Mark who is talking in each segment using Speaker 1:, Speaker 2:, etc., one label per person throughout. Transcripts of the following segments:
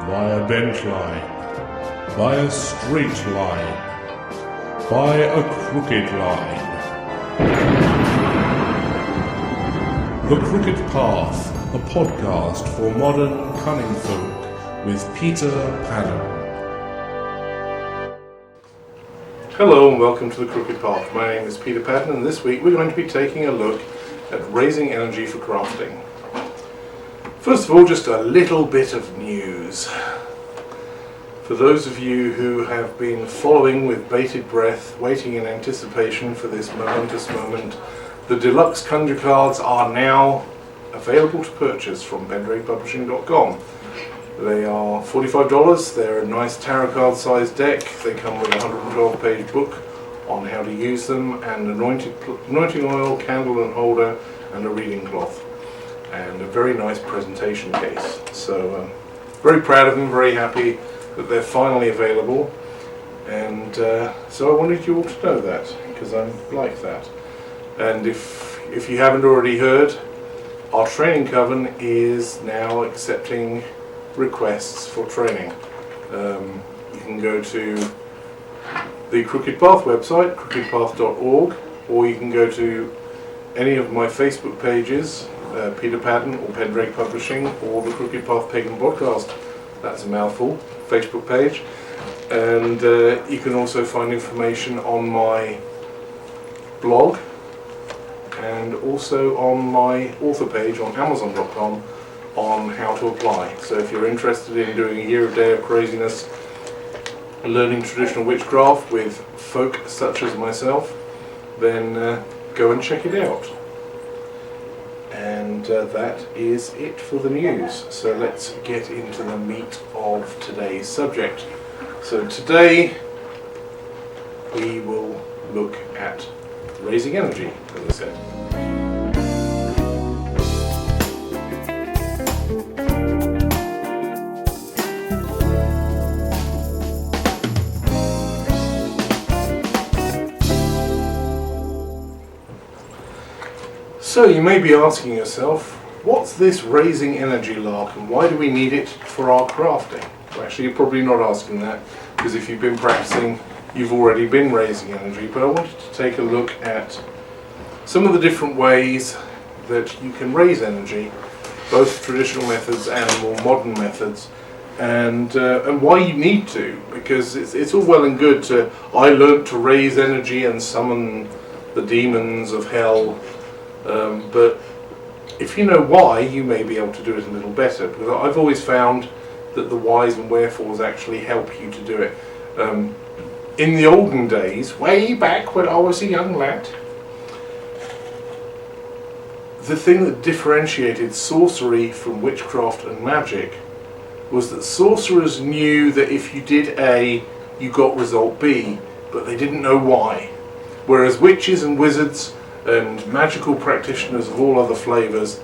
Speaker 1: by a bent line, by a straight line, by a crooked line. The Crooked Path, a podcast for modern cunning folk with Peter Pagan.
Speaker 2: Hello and welcome to The Crooked Path. My name is Peter Pagan, and this week we're going to be taking a look at raising energy for crafting. First of all, just a little bit of news. For those of you who have been following with bated breath, waiting in anticipation for this momentous moment, the deluxe conjure cards are now available to purchase from pendrakepublishing.com. They are $45. They're a nice tarot card sized deck. They come with a 112 page book on how to use them, and anointing oil, candle and holder, and a reading cloth, and a very nice presentation case. So very proud of them, very happy that they're finally available, and so I wanted you all to know that, because I'm like that. And if you haven't already heard, our training coven is now accepting requests for training. You can go to the Crooked Path website, crookedpath.org, or you can go to any of my Facebook pages, Peter Pagan or Pendrake Publishing, or the Crooked Path Pagan Podcast. That's a mouthful, Facebook page. And you can also find information on my blog and also on my author page on Amazon.com on how to apply. So if you're interested in doing a year of day of craziness, learning traditional witchcraft with folk such as myself, then go and check it out. And that is it for the news. So let's get into the meat of today's subject. So today we will look at raising energy, as I said. So you may be asking yourself, what's this raising energy lark, and why do we need it for our crafting? Well, actually, you're probably not asking that, because if you've been practicing, you've already been raising energy. But I wanted to take a look at some of the different ways that you can raise energy, both traditional methods and more modern methods, and why you need to, because it's all well and good to, I learned to raise energy and summon the demons of hell. But if you know why, you may be able to do it a little better, because I've always found that the whys and wherefores actually help you to do it. In the olden days, way back when I was a young lad, the thing that differentiated sorcery from witchcraft and magic was that sorcerers knew that if you did A, you got result B, but they didn't know why. Whereas witches and wizards and magical practitioners of all other flavours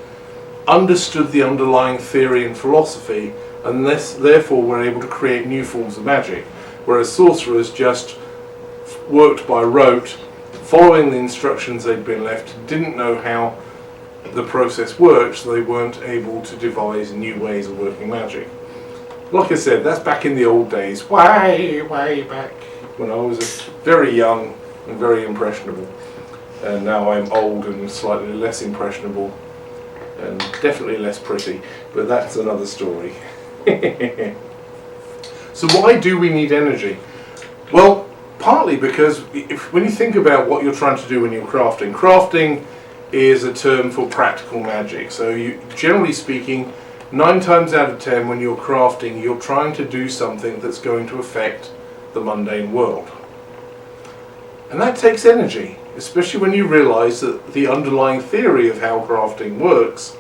Speaker 2: understood the underlying theory and philosophy, and therefore were able to create new forms of magic, whereas sorcerers just worked by rote, following the instructions they'd been left, didn't know how the process worked, so they weren't able to devise new ways of working magic. Like I said, that's back in the old days, way back, when I was very young and very impressionable. And now I'm old and slightly less impressionable, and definitely less pretty, but that's another story. So why do we need energy? Well, partly because when you think about what you're trying to do when you're crafting is a term for practical magic. So you, generally speaking, 9 times out of 10 when you're crafting, you're trying to do something that's going to affect the mundane world. And that takes energy, especially when you realize that the underlying theory of how crafting works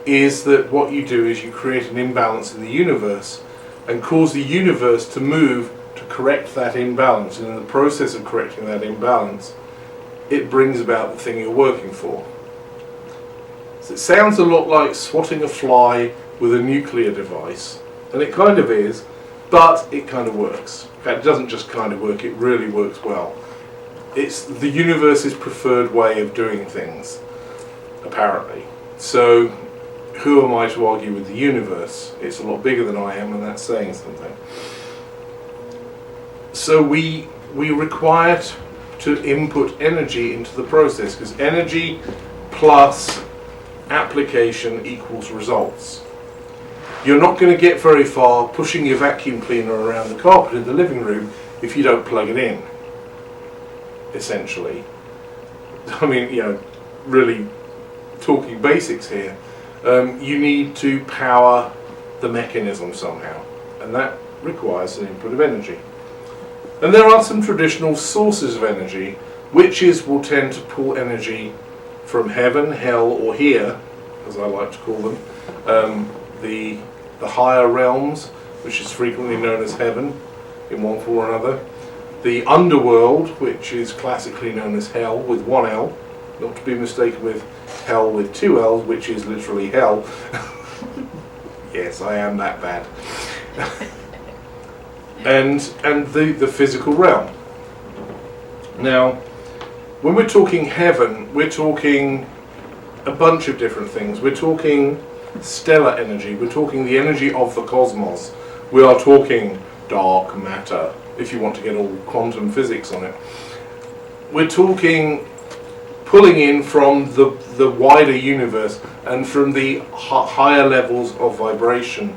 Speaker 2: is that what you do is you create an imbalance in the universe and cause the universe to move to correct that imbalance. And in the process of correcting that imbalance, it brings about the thing you're working for. So it sounds a lot like swatting a fly with a nuclear device, and it kind of is, but it kind of works. In fact, it doesn't just kind of work, it really works well. It's the universe's preferred way of doing things, apparently. So who am I to argue with the universe? It's a lot bigger than I am, and that's saying something. So we require to input energy into the process, because energy plus application equals results. You're not going to get very far pushing your vacuum cleaner around the carpet in the living room if you don't plug it in, essentially. I mean, really talking basics here. You need to power the mechanism somehow, and that requires an input of energy. And there are some traditional sources of energy. Witches will tend to pull energy from heaven, hell, or here, as I like to call them, the higher realms, which is frequently known as heaven in one form or another, the underworld, which is classically known as hell with one L, not to be mistaken with hell with two L's, which is literally hell. Yes, I am that bad. and the physical realm. Now, when we're talking heaven, we're talking a bunch of different things. We're talking stellar energy, we're talking the energy of the cosmos, we are talking dark matter, if you want to get all quantum physics on it. We're talking pulling in from the wider universe and from the higher levels of vibration,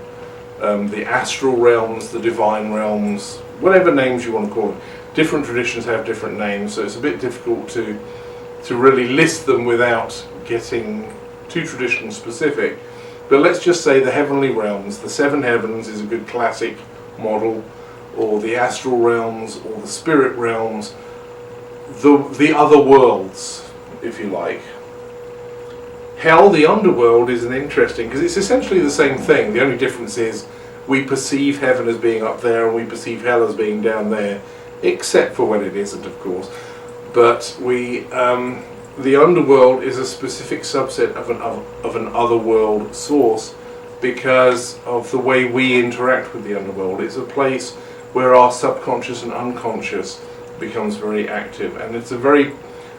Speaker 2: the astral realms, the divine realms, whatever names you want to call it. Different traditions have different names, so it's a bit difficult to really list them without getting too tradition specific. But let's just say the heavenly realms, the seven heavens is a good classic model, or the astral realms, or the spirit realms, the other worlds, if you like. Hell, the underworld, is an interesting, because it's essentially the same thing. The only difference is we perceive heaven as being up there and we perceive hell as being down there, except for when it isn't, of course. But the underworld is a specific subset of an otherworld source because of the way we interact with the underworld. It's a place where our subconscious and unconscious becomes very active, and it's a very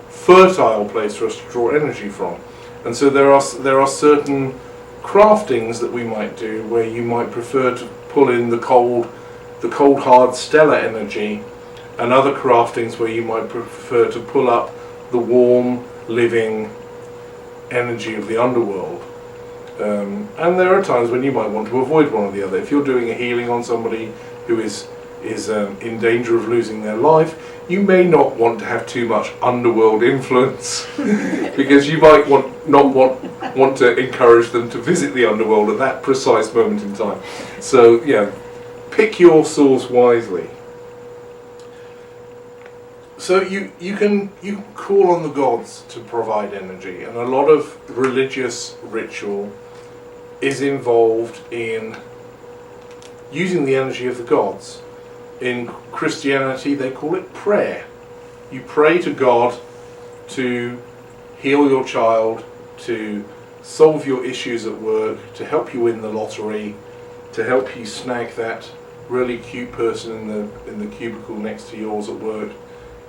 Speaker 2: fertile place for us to draw energy from. And so there are certain craftings that we might do where you might prefer to pull in the cold hard stellar energy, and other craftings where you might prefer to pull up the warm living energy of the underworld. And there are times when you might want to avoid one or the other. If you're doing a healing on somebody who is in danger of losing their life, you may not want to have too much underworld influence because you might not want to encourage them to visit the underworld at that precise moment in time. So pick your source wisely. So you can call on the gods to provide energy, and a lot of religious ritual is involved in using the energy of the gods. In Christianity, they call it prayer. You pray to God to heal your child, to solve your issues at work, to help you win the lottery, to help you snag that really cute person in the cubicle next to yours at work.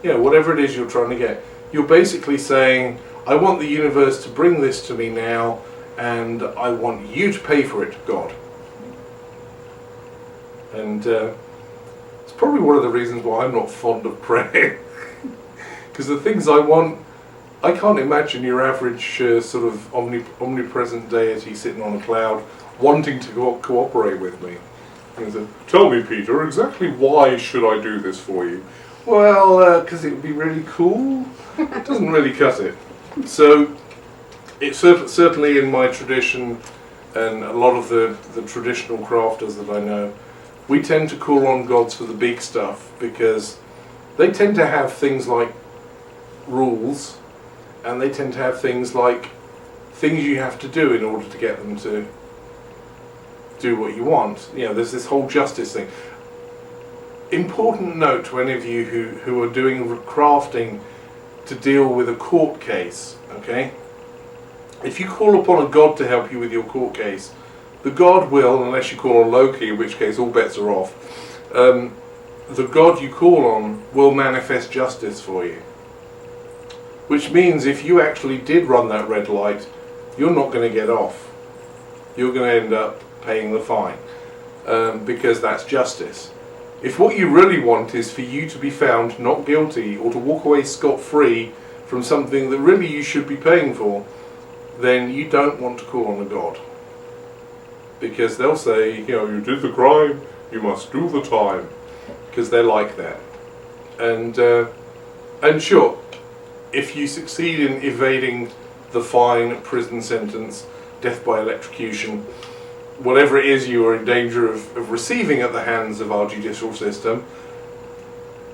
Speaker 2: Whatever it is you're trying to get. You're basically saying, I want the universe to bring this to me now, and I want you to pay for it, God. And it's probably one of the reasons why I'm not fond of prayer. Because the things I want, I can't imagine your average sort of omnipresent deity sitting on a cloud wanting to cooperate with me. And say, tell me, Peter, exactly why should I do this for you? Well, because it would be really cool. It doesn't really cut it. So, it's certainly in my tradition, and a lot of the traditional crafters that I know, we tend to call on gods for the big stuff because they tend to have things like rules, and they tend to have things like things you have to do in order to get them to do what you want. There's this whole justice thing. Important note to any of you who are doing crafting to deal with a court case, okay? If you call upon a god to help you with your court case, the god will, unless you call on Loki, in which case all bets are off, the god you call on will manifest justice for you. Which means if you actually did run that red light, you're not going to get off. you're going to end up paying the fine, because that's justice. If what you really want is for you to be found not guilty or to walk away scot-free from something that really you should be paying for, then you don't want to call on a god. Because they'll say, you did the crime, you must do the time. Because they're like that. And sure, if you succeed in evading the fine, prison sentence, death by electrocution, whatever it is you are in danger of receiving at the hands of our judicial system,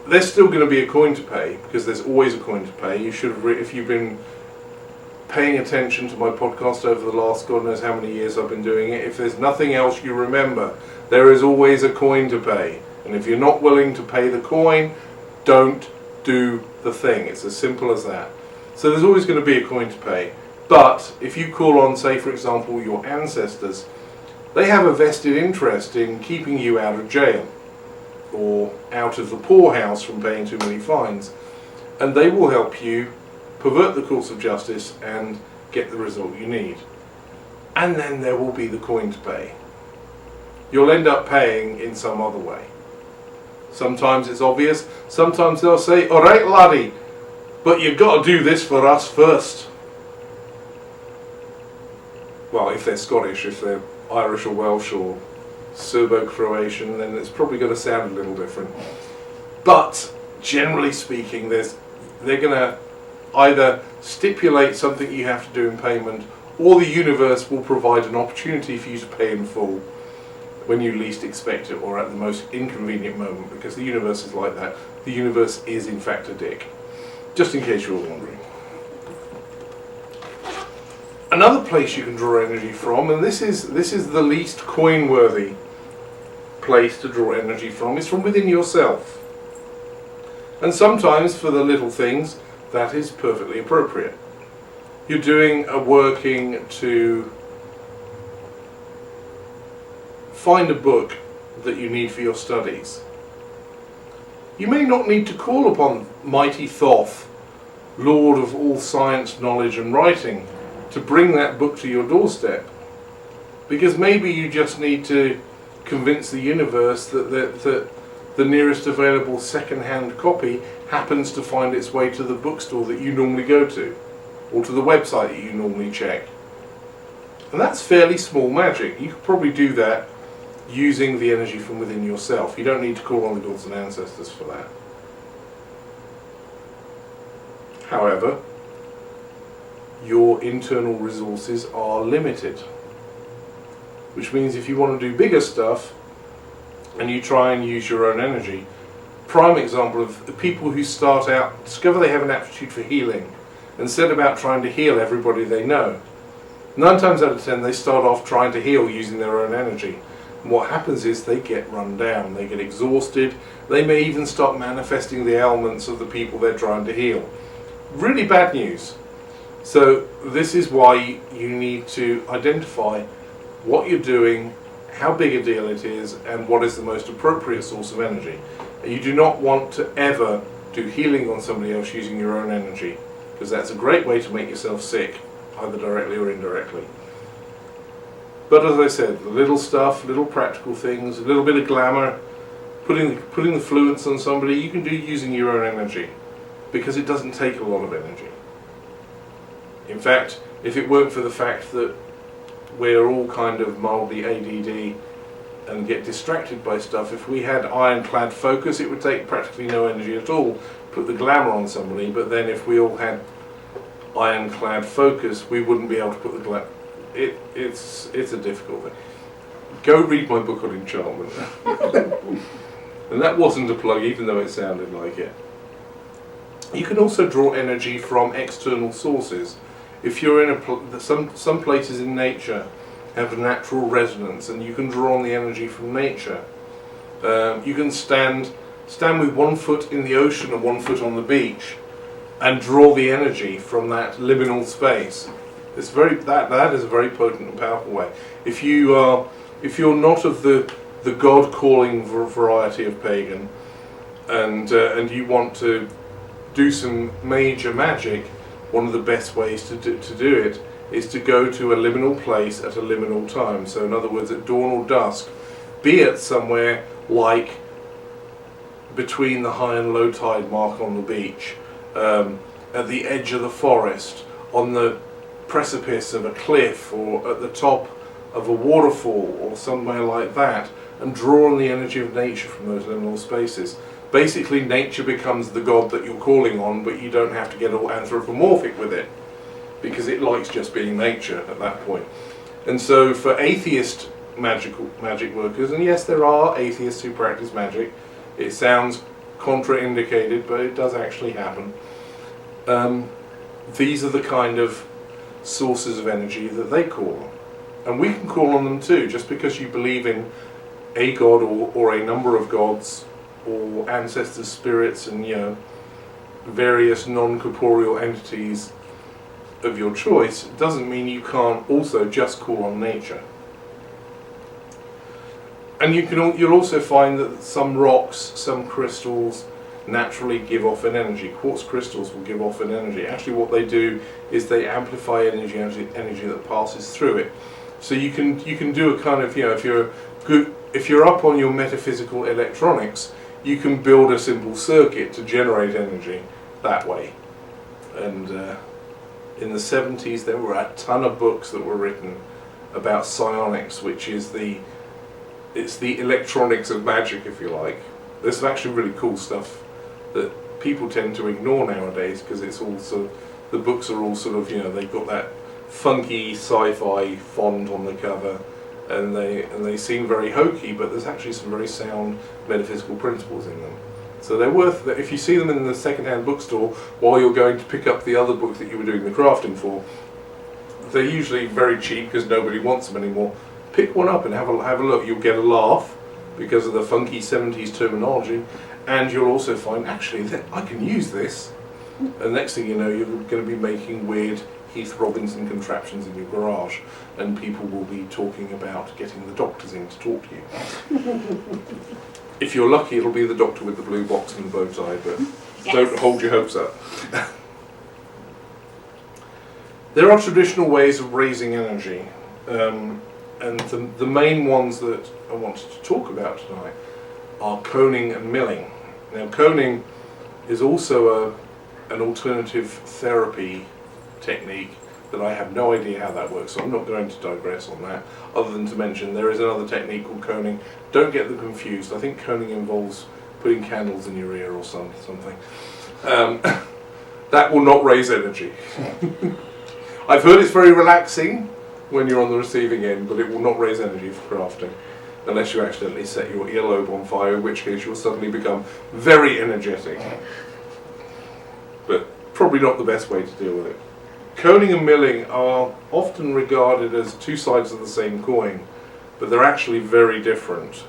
Speaker 2: there's still going to be a coin to pay, because there's always a coin to pay. You should have, if you've been paying attention to my podcast over the last God knows how many years I've been doing it, if there's nothing else you remember, there is always a coin to pay. And if you're not willing to pay the coin, don't do the thing. It's as simple as that. So there's always going to be a coin to pay. But if you call on, say for example, your ancestors, they have a vested interest in keeping you out of jail or out of the poorhouse from paying too many fines, and they will help you pervert the course of justice and get the result you need. And then there will be the coin to pay. You'll end up paying in some other way. Sometimes it's obvious, sometimes they'll say, alright laddie, but you've got to do this for us first. Well, if they're Scottish, if they're Irish or Welsh or Serbo-Croatian, then it's probably going to sound a little different. But generally speaking, they're going to either stipulate something you have to do in payment, or the universe will provide an opportunity for you to pay in full when you least expect it, or at the most inconvenient moment, because the universe is like that. The universe is in fact a dick. Just in case you were wondering. Another place you can draw energy from, and this is the least coin-worthy place to draw energy from, is from within yourself. And sometimes for the little things, that is perfectly appropriate. You're doing a working to find a book that you need for your studies. You may not need to call upon mighty Thoth, Lord of all science, knowledge and writing, to bring that book to your doorstep, because maybe you just need to convince the universe that the nearest available second-hand copy happens to find its way to the bookstore that you normally go to, or to the website that you normally check. And that's fairly small magic. You could probably do that using the energy from within yourself. You don't need to call on the gods and ancestors for that. However, your internal resources are limited, which means if you want to do bigger stuff and you try and use your own energy, prime example of the people who start out, discover they have an aptitude for healing and set about trying to heal everybody they know. 9 times out of 10 they start off trying to heal using their own energy, and what happens is they get run down, they get exhausted, they may even start manifesting the ailments of the people they're trying to heal. Really bad news. So this is why you need to identify what you're doing, how big a deal it is, and what is the most appropriate source of energy. And you do not want to ever do healing on somebody else using your own energy, because that's a great way to make yourself sick, either directly or indirectly. But as I said, the little stuff, little practical things, a little bit of glamour, putting the fluence on somebody, you can do using your own energy, because it doesn't take a lot of energy. In fact, if it weren't for the fact that we're all kind of mildly ADD and get distracted by stuff, if we had ironclad focus, it would take practically no energy at all to put the glamour on somebody. But then if we all had ironclad focus, we wouldn't be able to put the glamour. It's a difficult thing. Go read my book on enchantment. And that wasn't a plug, even though it sounded like it. You can also draw energy from external sources. If you're in some places in nature have a natural resonance, and you can draw on the energy from nature. You can stand with 1 foot in the ocean and 1 foot on the beach, and draw the energy from that liminal space. It's that is a very potent and powerful way. If you're not of the God calling variety of pagan, and you want to do some major magic, one of the best ways to do it is to go to a liminal place at a liminal time. So in other words, at dawn or dusk, be it somewhere like between the high and low tide mark on the beach, at the edge of the forest, on the precipice of a cliff, or at the top of a waterfall, or somewhere like that, and draw on the energy of nature from those liminal spaces. Basically, nature becomes the god that you're calling on, but you don't have to get all anthropomorphic with it, because it likes just being nature at that point. And so for atheist magic workers, and yes, there are atheists who practice magic, it sounds contraindicated, but it does actually happen. These are the kind of sources of energy that they call on. And we can call on them too. Just because you believe in a god or a number of gods, or ancestors, spirits, and various non-corporeal entities of your choice, doesn't mean you can't also just call on nature. And you'll also find that some rocks, some crystals, naturally give off an energy. Quartz crystals will give off an energy. Actually, what they do is they amplify energy that passes through it. So you can do a kind of, if you're up on your metaphysical electronics, you can build a simple circuit to generate energy that way. And in the 70s, there were a ton of books that were written about psionics, which is the electronics of magic, if you like. There's actually really cool stuff that people tend to ignore nowadays, because it's all sort of, the books are all sort of, they've got that funky sci-fi font on the cover, and they seem very hokey, but there's actually some very sound metaphysical principles in them. So they're worth, if you see them in the second-hand bookstore while you're going to pick up the other book that you were doing the crafting for, they're usually very cheap because nobody wants them anymore. Pick one up and have a look. You'll get a laugh because of the funky 70s terminology, and you'll also find, actually, that I can use this. And next thing you know, you're going to be making weird Heath Robinson contraptions in your garage, and people will be talking about getting the doctors in to talk to you. If you're lucky, it'll be the doctor with the blue box and the bow tie, but yes. Don't hold your hopes up. There are traditional ways of raising energy, and the main ones that I wanted to talk about tonight are coning and milling. Now, coning is also an alternative therapy technique that I have no idea how that works, so I'm not going to digress on that, other than to mention there is another technique called coning. Don't get them confused. I think coning involves putting candles in your ear or something. That will not raise energy. I've heard it's very relaxing when you're on the receiving end, but it will not raise energy for crafting, unless you accidentally set your earlobe on fire, in which case you'll suddenly become very energetic. But probably not the best way to deal with it. Coning and milling are often regarded as two sides of the same coin, but they're actually very different.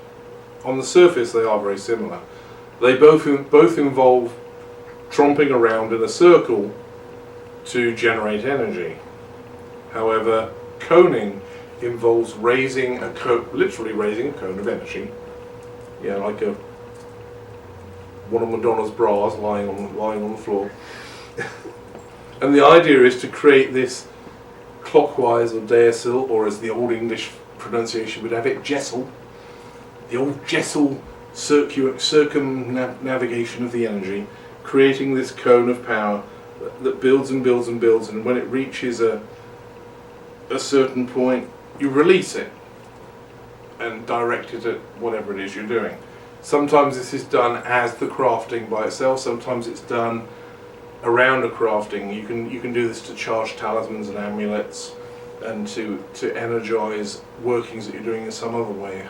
Speaker 2: On the surface they are very similar. They both involve tromping around in a circle to generate energy. However, coning involves literally raising a cone of energy. Like one of Madonna's bras lying on the floor. And the idea is to create this clockwise or deasil, or as the old English pronunciation would have it, jessel. The old jessel circumnavigation of the energy, creating this cone of power that builds and builds and builds, and when it reaches a certain point, you release it and direct it at whatever it is you're doing. Sometimes this is done as the crafting by itself, sometimes it's done around a crafting. You can do this to charge talismans and amulets, and to energize workings that you're doing in some other way.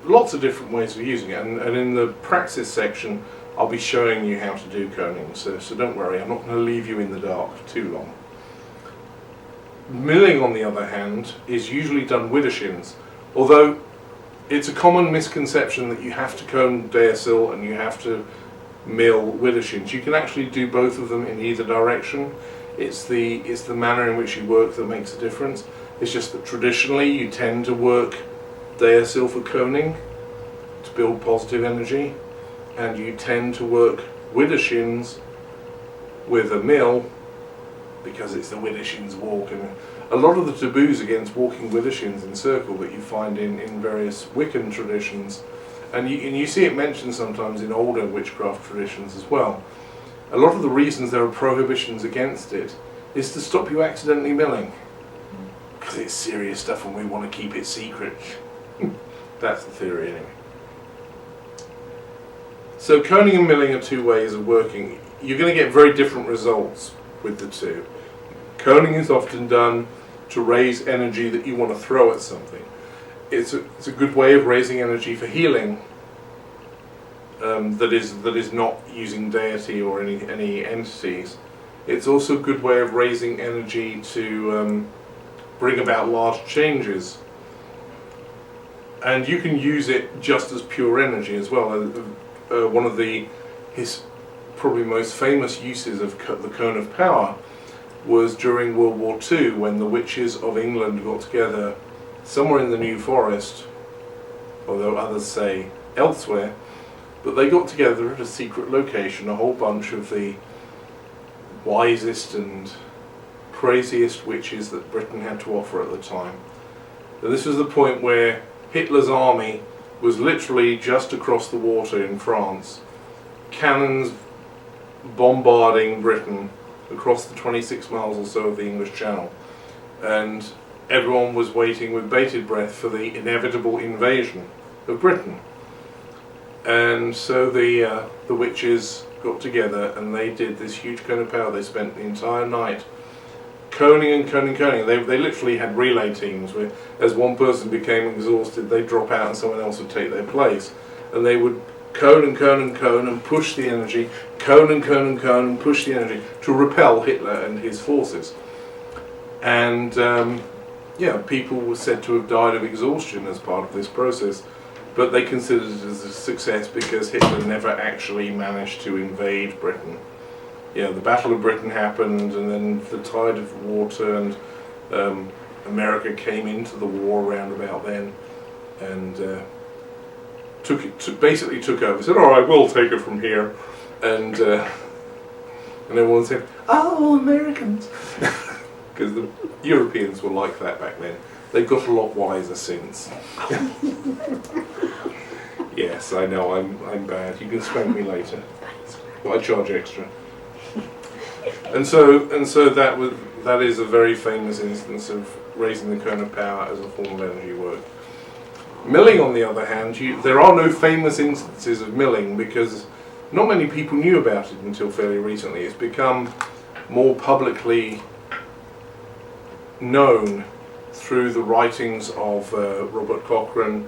Speaker 2: Lots of different ways of using it, and in the practice section I'll be showing you how to do coning, so don't worry, I'm not going to leave you in the dark too long. Milling, on the other hand, is usually done with shins, although it's a common misconception that you have to cone deasil and you have to mill with shins. You can actually do both of them in either direction. It's the manner in which you work that makes a difference. It's just that traditionally you tend to work deasil for coning to build positive energy, and you tend to work with shins with a mill because it's the Widdershins walk, and a lot of the taboos against walking Widdershins in circle that you find in various Wiccan traditions, and you see it mentioned sometimes in older witchcraft traditions as well. A lot of the reasons there are prohibitions against it is to stop you accidentally milling, because it's serious stuff and we want to keep it secret. That's the theory anyway. So coning and milling are two ways of working. You're going to get very different results with the two. Coning is often done to raise energy that you want to throw at something. It's a good way of raising energy for healing. That is not using deity or any entities. It's also a good way of raising energy to bring about large changes. And you can use it just as pure energy as well. One of his probably most famous uses of the cone of power was during World War II, when the witches of England got together somewhere in the New Forest, although others say elsewhere, but they got together at a secret location, a whole bunch of the wisest and craziest witches that Britain had to offer at the time. And this was the point where Hitler's army was literally just across the water in France, cannons bombarding Britain across the 26 miles or so of the English Channel, and everyone was waiting with bated breath for the inevitable invasion of Britain. And so the witches got together and they did this huge cone of power. They spent the entire night coning and coning and coning. They literally had relay teams where, as one person became exhausted, they'd drop out and someone else would take their place, and they would cone and cone and cone and push the energy, cone and cone and cone and push the energy to repel Hitler and his forces. And people were said to have died of exhaustion as part of this process, but they considered it as a success because Hitler never actually managed to invade Britain. The Battle of Britain happened, and then the tide of war turned. America came into the war around about then, and basically took over. Said, "All right, we'll take it from here," and everyone said, "Oh, Americans," because the Europeans were like that back then. They've got a lot wiser since. Yes, I know, I'm bad. You can spank me later. But I charge extra. And so that is a very famous instance of raising the cone of power as a form of energy work. Milling, on the other hand, there are no famous instances of milling because not many people knew about it until fairly recently. It's become more publicly known through the writings of Robert Cochrane,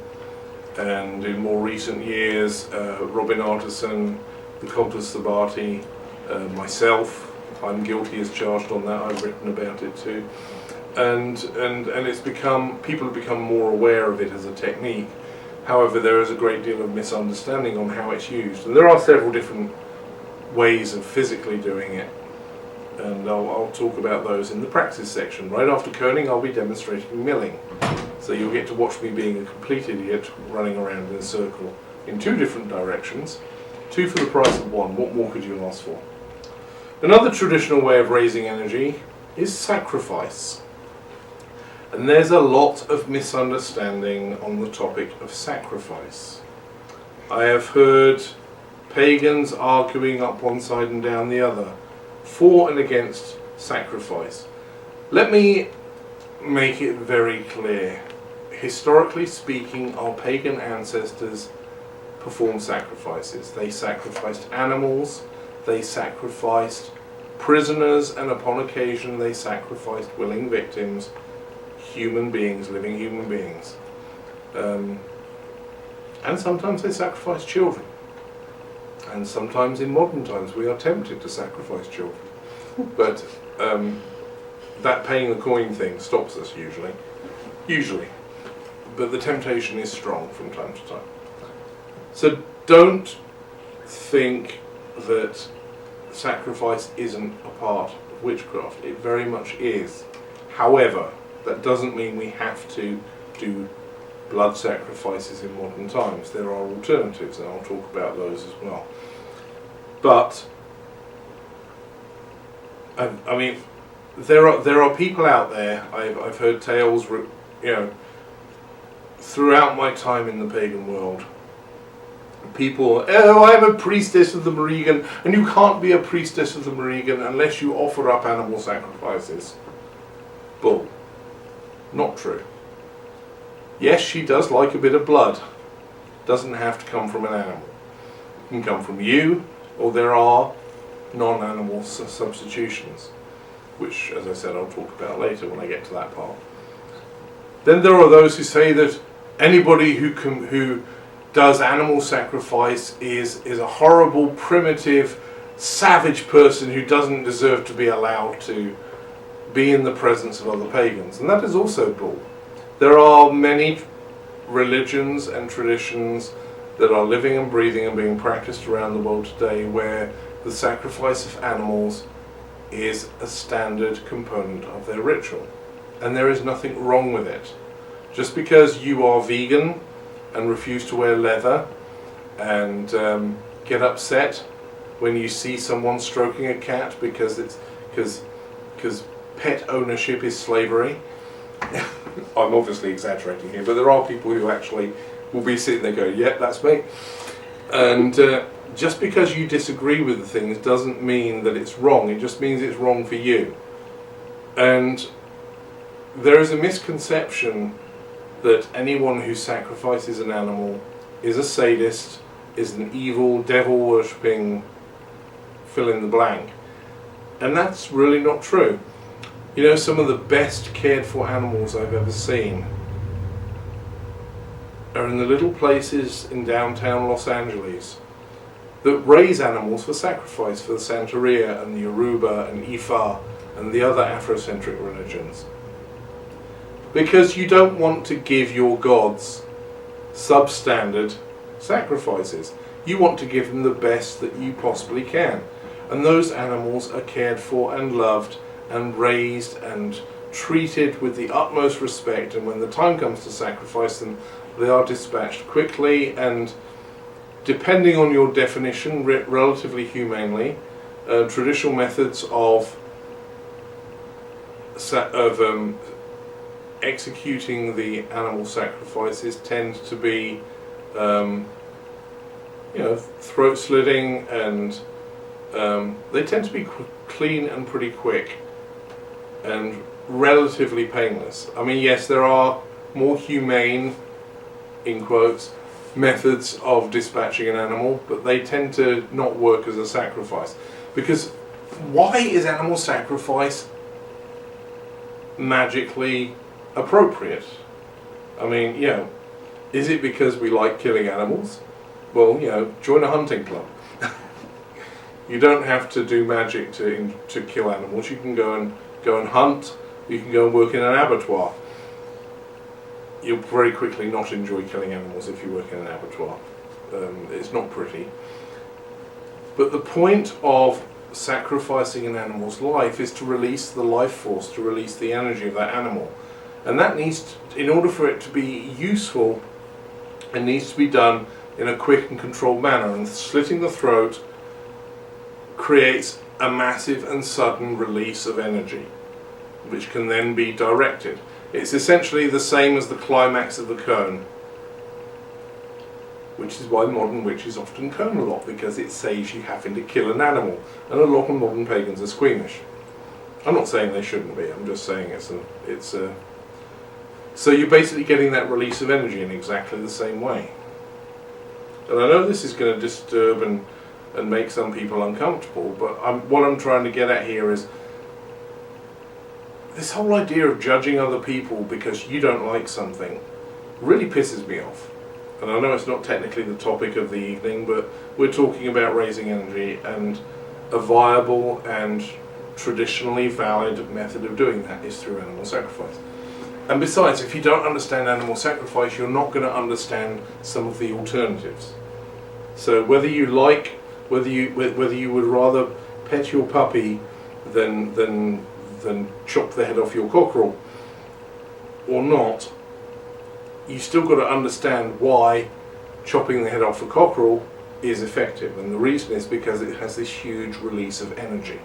Speaker 2: and in more recent years Robin Artisan, the Comtesse Sabati, myself. I'm guilty as charged on that. I've written about it too, and it's become, people have become more aware of it as a technique. However, there is a great deal of misunderstanding on how it's used, and there are several different ways of physically doing it, and I'll talk about those in the practice section. Right after coning, I'll be demonstrating milling, so you'll get to watch me being a complete idiot running around in a circle in two different directions, two for the price of one. What more could you ask for? Another traditional way of raising energy is sacrifice. And there's a lot of misunderstanding on the topic of sacrifice. I have heard pagans arguing up one side and down the other, for and against sacrifice. Let me make it very clear. Historically speaking, our pagan ancestors performed sacrifices. They sacrificed animals, they sacrificed prisoners, and upon occasion they sacrificed willing victims, human beings, living human beings. And sometimes they sacrificed children. And sometimes in modern times we are tempted to sacrifice children. But that paying the coin thing stops us usually. But the temptation is strong from time to time. So don't think that sacrifice isn't a part of witchcraft. It very much is. However, that doesn't mean we have to do blood sacrifices in modern times. There are alternatives, and I'll talk about those as well. But I mean, there are people out there. I've heard tales, throughout my time in the pagan world. People, oh, I'm a priestess of the Morrigan, and you can't be a priestess of the Morrigan unless you offer up animal sacrifices. Bull. Not true. Yes, she does like a bit of blood. Doesn't have to come from an animal. It can come from you, or there are non-animal substitutions, which, as I said, I'll talk about later when I get to that part. Then there are those who say that anybody who does animal sacrifice is a horrible, primitive, savage person who doesn't deserve to be allowed to be in the presence of other pagans. And that is also bull. There are many religions and traditions that are living and breathing and being practiced around the world today where the sacrifice of animals is a standard component of their ritual. And there is nothing wrong with it. Just because you are vegan and refuse to wear leather and get upset when you see someone stroking a cat because pet ownership is slavery. I'm obviously exaggerating here, but there are people who actually will be sitting there going, yep, that's me. And just because you disagree with the things doesn't mean that it's wrong. It just means it's wrong for you. And there is a misconception that anyone who sacrifices an animal is a sadist, is an evil, devil-worshipping fill in the blank. And that's really not true. You know, some of the best cared for animals I've ever seen are in the little places in downtown Los Angeles that raise animals for sacrifice for the Santeria and the Yoruba and Ifa and the other Afrocentric religions. Because you don't want to give your gods substandard sacrifices. You want to give them the best that you possibly can. And those animals are cared for and loved and raised and treated with the utmost respect, and when the time comes to sacrifice them, they are dispatched quickly and, depending on your definition, relatively humanely. Traditional methods of executing the animal sacrifices tend to be throat slitting, and they tend to be clean and pretty quick and relatively painless. I mean, yes, there are more humane, in quotes, methods of dispatching an animal, but they tend to not work as a sacrifice. Because why is animal sacrifice magically appropriate? I mean, is it because we like killing animals? Well, join a hunting club. You don't have to do magic to kill animals. You can go and hunt. You can go and work in an abattoir. You'll very quickly not enjoy killing animals if you work in an abattoir. It's not pretty. But the point of sacrificing an animal's life is to release the life force, to release the energy of that animal. And that needs, in order for it to be useful, it needs to be done in a quick and controlled manner. And slitting the throat creates a massive and sudden release of energy, which can then be directed. It's essentially the same as the climax of the cone, which is why modern witches often cone a lot, because it saves you having to kill an animal, and a lot of modern pagans are squeamish. I'm not saying they shouldn't be, I'm just saying so you're basically getting that release of energy in exactly the same way. And I know this is going to disturb and make some people uncomfortable, but what I'm trying to get at here is this whole idea of judging other people because you don't like something really pisses me off. And I know it's not technically the topic of the evening, but we're talking about raising energy, and a viable and traditionally valid method of doing that is through animal sacrifice. And besides, if you don't understand animal sacrifice, you're not going to understand some of the alternatives. So whether you would rather pet your puppy than chop the head off your cockerel or not, you still got to understand why chopping the head off a cockerel is effective, and the reason is because it has this huge release of energy.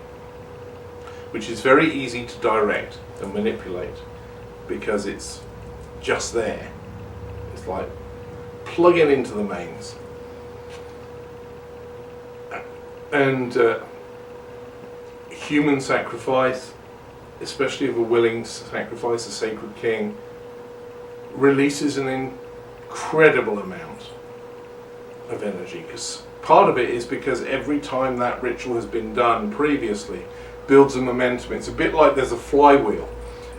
Speaker 2: which is very easy to direct and manipulate because it's just there. It's like plugging into the mains. And human sacrifice, especially of a willing sacrifice, a sacred king, releases an incredible amount of energy. Because part of it is because every time that ritual has been done previously, builds a momentum. It's a bit like there's a flywheel,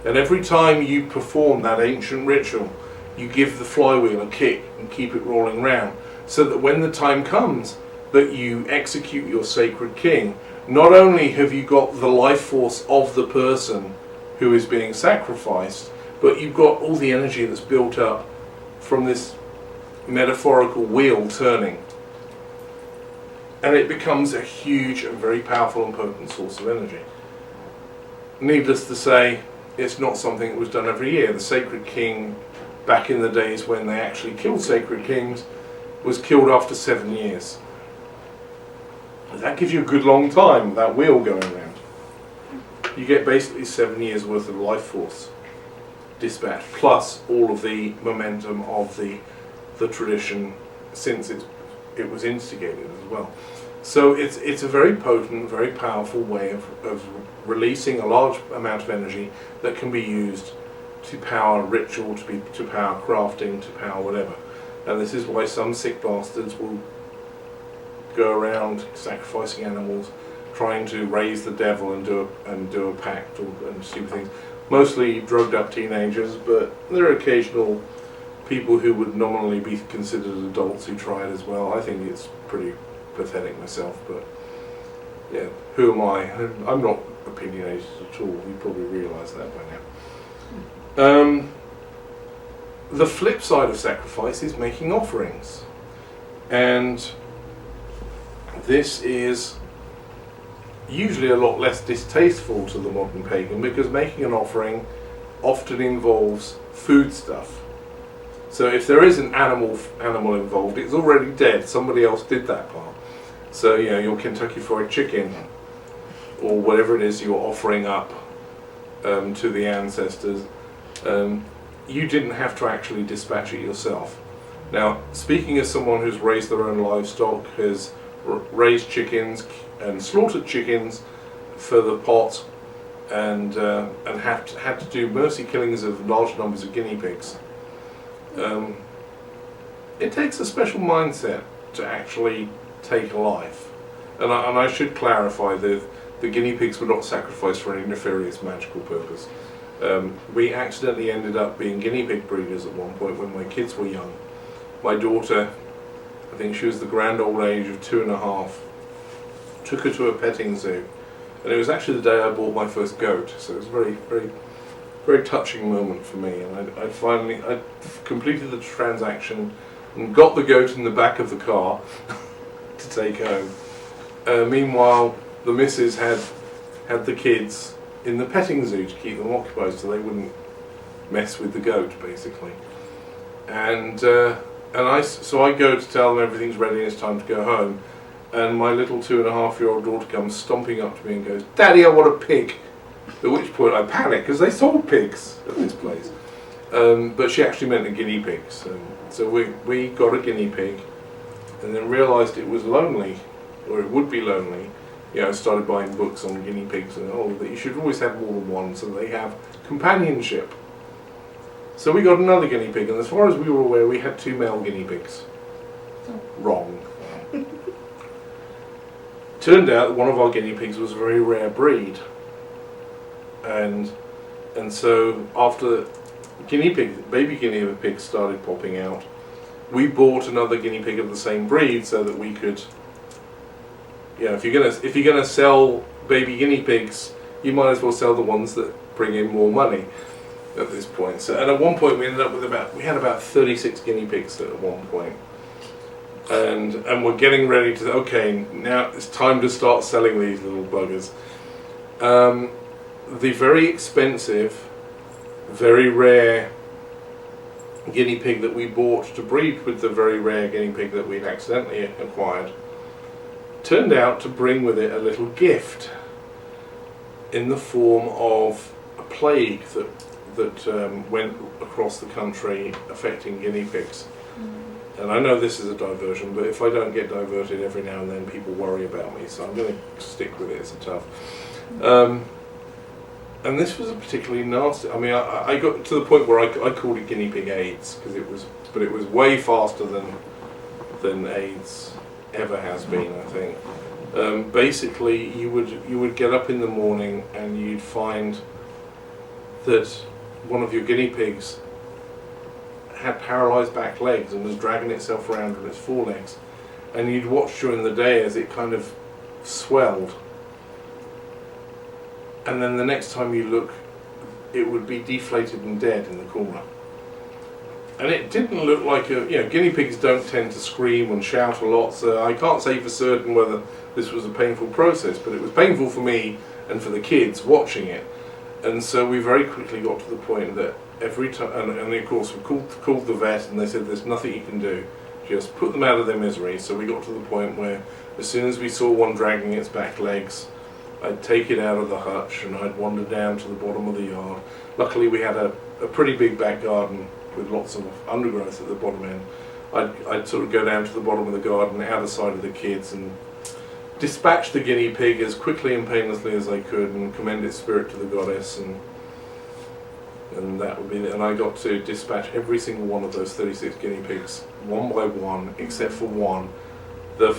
Speaker 2: and every time you perform that ancient ritual, you give the flywheel a kick and keep it rolling round, so that when the time comes that you execute your sacred king, not only have you got the life force of the person who is being sacrificed, but you've got all the energy that's built up from this metaphorical wheel turning. And it becomes a huge and very powerful and potent source of energy. Needless to say, it's not something that was done every year. The sacred king, back in the days when they actually killed sacred kings, was killed after 7 years. That gives you a good long time, that wheel going around. You get basically 7 years worth of life force dispatch, plus all of the momentum of the tradition since it was instigated as well. So it's a very potent, very powerful way of releasing a large amount of energy that can be used to power ritual, to power crafting, to power whatever. And this is why some sick bastards will go around sacrificing animals, trying to raise the devil and do a pact and stupid things. Mostly drugged up teenagers, but there are occasional people who would nominally be considered adults who try it as well. I think it's pretty pathetic myself, but yeah, who am I? I'm not opinionated at all. You probably realise that by now. The flip side of sacrifice is making offerings, and this is usually a lot less distasteful to the modern pagan, because making an offering often involves food stuff. So if there is an animal involved, it's already dead. Somebody else did that part. So your Kentucky Fried Chicken, or whatever it is you're offering up to the ancestors, you didn't have to actually dispatch it yourself. Now, speaking as someone who's raised their own livestock, has raised chickens and slaughtered chickens for the pot, and had to do mercy killings of large numbers of guinea pigs. It takes a special mindset to actually take a life, and I should clarify that the guinea pigs were not sacrificed for any nefarious magical purpose. We accidentally ended up being guinea pig breeders at one point when my kids were young. My daughter, I think she was the grand old age of 2.5, took her to a petting zoo, and it was actually the day I bought my first goat, so it was a very, very, very touching moment for me. And I completed the transaction and got the goat in the back of the car to take home. Meanwhile, the missus had the kids in the petting zoo to keep them occupied so they wouldn't mess with the goat, basically. And so I go to tell them everything's ready and it's time to go home, and my little 2.5-year-old daughter comes stomping up to me and goes, "Daddy, I want a pig." At which point I panic, because they sold pigs at this place. But she actually meant a guinea pig. So we got a guinea pig, and then realised it was lonely, or it would be lonely. I started buying books on guinea pigs, and that you should always have more than one so they have companionship. So we got another guinea pig, and as far as we were aware, we had 2 male guinea pigs. Wrong. Turned out that one of our guinea pigs was a very rare breed, and so after baby guinea pigs started popping out, we bought another guinea pig of the same breed so that we could. If you're gonna sell baby guinea pigs, you might as well sell the ones that bring in more money at this point. So, and at one point we ended up with about 36 guinea pigs at one point. And we're getting ready to, okay, now it's time to start selling these little buggers. The very expensive, very rare guinea pig that we bought to breed with the very rare guinea pig that we'd accidentally acquired turned out to bring with it a little gift. in the form of a plague that went across the country affecting guinea pigs. And I know this is a diversion, but if I don't get diverted every now and then, people worry about me, so I'm going to stick with it. It's tough. And this was a particularly nasty. I mean, I got to the point where I called it guinea pig AIDS, because it was way faster than AIDS ever has been, I think. Basically, you would get up in the morning and you'd find that one of your guinea pigs had paralysed back legs and was dragging itself around on its forelegs, and you'd watch during the day as it kind of swelled, and then the next time you look it would be deflated and dead in the corner. And it didn't look like guinea pigs don't tend to scream and shout a lot, so I can't say for certain whether this was a painful process, but it was painful for me and for the kids watching it. And so we very quickly got to the point that every time, and of course we called the vet, and they said there's nothing you can do, just put them out of their misery. So we got to the point where as soon as we saw one dragging its back legs, I'd take it out of the hutch and I'd wander down to the bottom of the yard. Luckily we had a pretty big back garden with lots of undergrowth at the bottom end. I'd sort of go down to the bottom of the garden, out of sight of the kids, and dispatch the guinea pig as quickly and painlessly as I could, and commend its spirit to the goddess, and that would be it. And I got to dispatch every single one of those 36 guinea pigs, one by one, except for one. The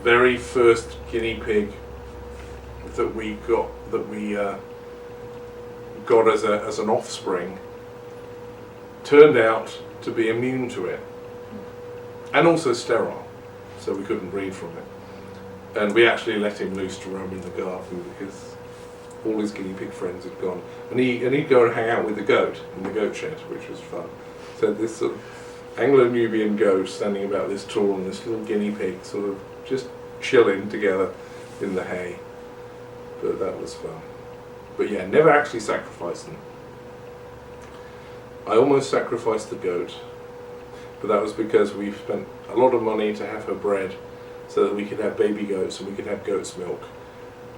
Speaker 2: very first guinea pig that we got as an offspring turned out to be immune to it, and also sterile, so we couldn't breed from it. And we actually let him loose to roam in the garden because all his guinea pig friends had gone, and he'd go and hang out with the goat in the goat shed, which was fun. So this sort of Anglo-Nubian goat standing about this tall, and this little guinea pig sort of just chilling together in the hay. But that was fun. But yeah, never actually sacrificed them. I almost sacrificed the goat, but that was because we spent a lot of money to have her bred so that we could have baby goats and we could have goat's milk.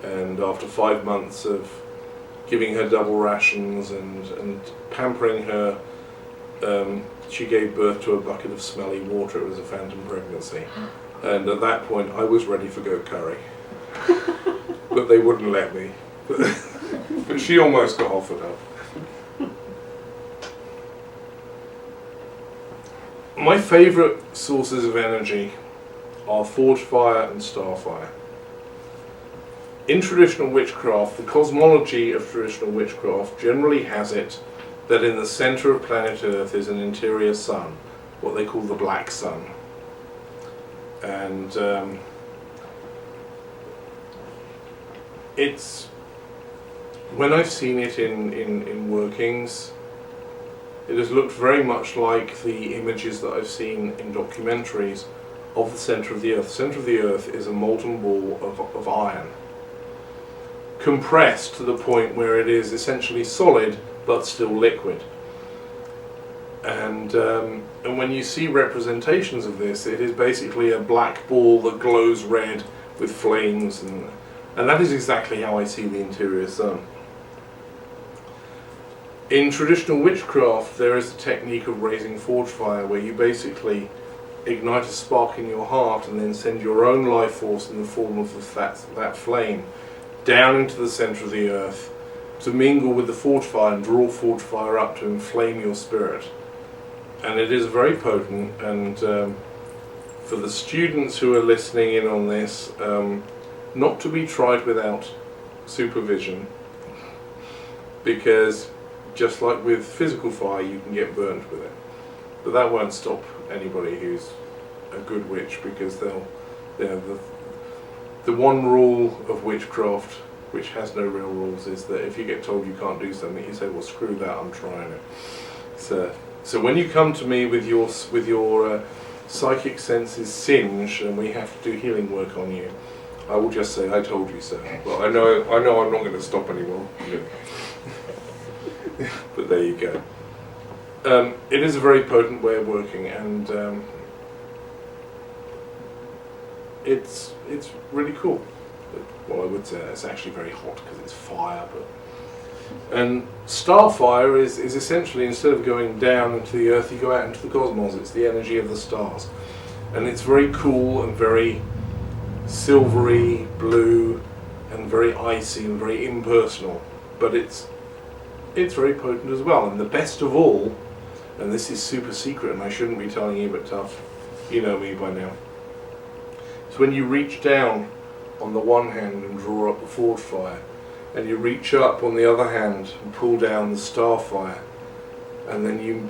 Speaker 2: And after 5 months of giving her double rations and pampering her, she gave birth to a bucket of smelly water. It was a phantom pregnancy. And at that point I was ready for goat curry. But they wouldn't let me. But she almost got offered up. My favourite sources of energy are Forgefire and Starfire. In traditional witchcraft, the cosmology of traditional witchcraft generally has it that in the centre of planet Earth is an interior sun, what they call the Black Sun. And it's, when I've seen it in workings, it has looked very much like the images that I've seen in documentaries of the centre of the Earth. The centre of the Earth is a molten ball of iron, compressed to the point where it is essentially solid but still liquid. And when you see representations of this, it is basically a black ball that glows red with flames, and that is exactly how I see the interior sun. In traditional witchcraft, there is a technique of raising Forgefire where you basically ignite a spark in your heart and then send your own life force in the form of that flame down into the centre of the earth to mingle with the Forgefire and draw Forgefire up to inflame your spirit. And it is very potent, and for the students who are listening in on this, not to be tried without supervision, because just like with physical fire, you can get burnt with it. But that won't stop anybody who's a good witch, because the one rule of witchcraft, which has no real rules, is that if you get told you can't do something, you say, well, screw that, I'm trying it. So when you come to me with your psychic senses singed and we have to do healing work on you, I will just say, I told you so. Well, I know I'm not going to stop anymore. But there you go. It is a very potent way of working, and it's really cool. Well, I would say it's actually very hot because it's fire. And Starfire is essentially, instead of going down into the earth, you go out into the cosmos. It's the energy of the stars. And it's very cool and very silvery blue and very icy and very impersonal. But it's very potent as well. And the best of all, and this is super secret and I shouldn't be telling you, but tough, you know me by now. It's when you reach down on the one hand and draw up the forge fire, and you reach up on the other hand and pull down the starfire, and then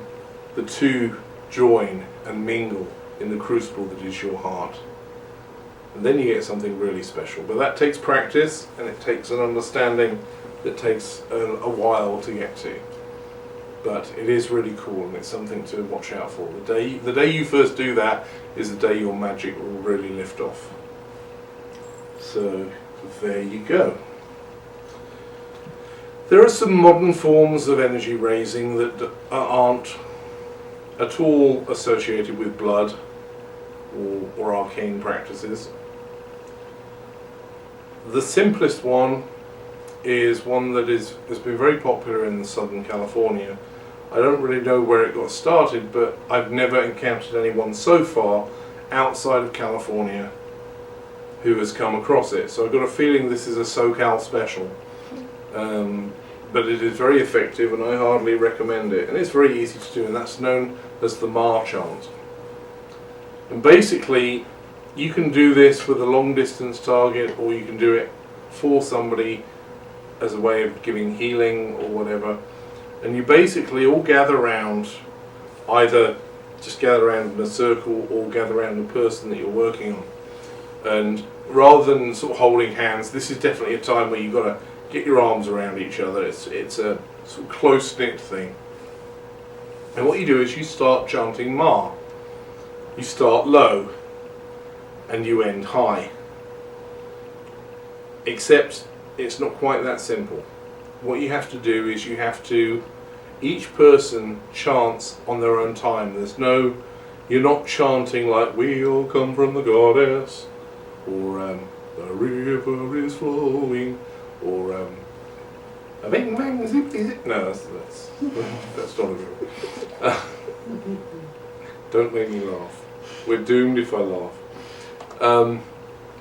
Speaker 2: the two join and mingle in the crucible that is your heart. And then you get something really special. But that takes practice, and it takes an understanding that takes a while to get to. But it is really cool, and it's something to watch out for. The day you first do that is the day your magic will really lift off. So there you go. There are some modern forms of energy raising that aren't at all associated with blood or arcane practices. The simplest one is one that has been very popular in Southern California. I don't really know where it got started, but I've never encountered anyone so far outside of California who has come across it. So I've got a feeling this is a SoCal special. But it is very effective and I hardly recommend it. And it's very easy to do, and that's known as the Ma chant. And basically, you can do this with a long distance target, or you can do it for somebody as a way of giving healing or whatever. And you basically all gather around, either just gather around in a circle or gather around the person that you're working on. And rather than sort of holding hands, this is definitely a time where you've got to get your arms around each other. It's a sort of close-knit thing. And what you do is you start chanting Ma. You start low and you end high. Except it's not quite that simple. What you have to do is each person chants on their own time. You're not chanting like we all come from the goddess, or the river is flowing, or a bing bang zippy zip. No, that's not a river. Don't make me laugh. We're doomed if I laugh.